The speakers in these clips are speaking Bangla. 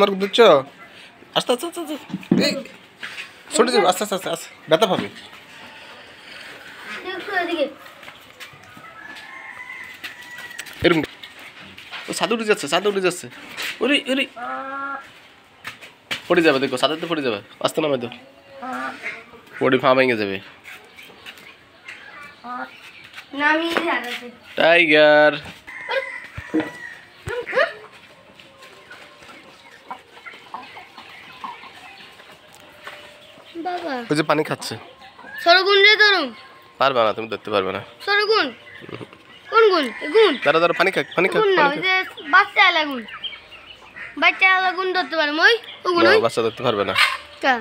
মার দিচ্ছ আস্তে আস্তে আস্তে এই ছোট যাবে আস্তে আস্তে আস্তে ব্যথা পাবে এরকম ছাদে উঠে যাচ্ছে ওরে ওরে পড়ে যাবে দেখো ছাদের তো পড়ে যাবে আস্তে নামে তো পড়ে ফা ভেঙে যাবে টাইগার বাবা ওই যে পানি খাচ্ছে সরগুন রে ধরুন পারবে না তুমি ধরতে পারবে না সরগুন কোন গুণ গুণ দাঁড়া পানি খা না ওই যে বাচ্চা লাগুন ধরতে পারে মই ওগুন না বাচ্চা ধরতে পারবে না কা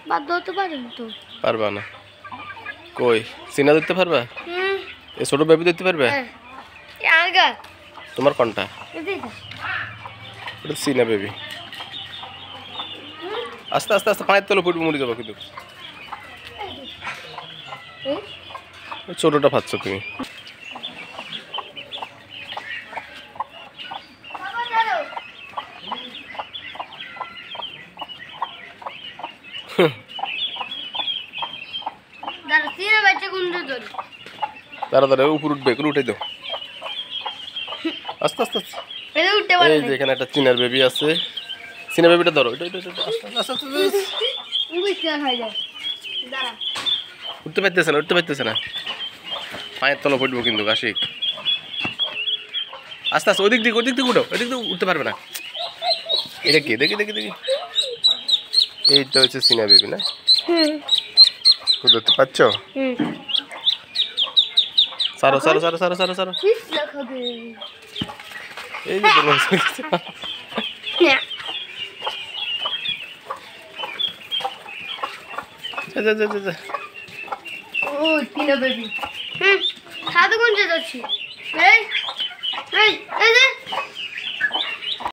বাদ ধরতে পারেন তো পারবে না কই সিনা ধরতে পারবে এই ছোট বেবি ধরতে পারবে এ আগা তোমার কোনটা এদিকে এটা সিনা বেবি আস্তে আস্তে আস্তে পানির তলে ফুটবে মরে যাবো কিন্তু ছোটটা পাচ্ছ তুমি তাড়াতাড়ি উপর উঠবে করে উঠে দাও আস্তে আস্তে এই যে এখানে একটা চিনার বেবি আছে চিনা বেবিটা ধরো এটা আস্তে আস্তে উঠতে পারতেছে না পায়ের তলা পড়বো কিন্তু আশিক আস্তে আস্তে ওদিক দিকে উঠো ওদিক দিকে উঠতে পারবে না এটা কি দেখি এইটা হচ্ছে চিনা বেবি না ধরতে পারছো সারো এই যে ও চিনা বেবি সাধু কোন যে যাচ্ছি এই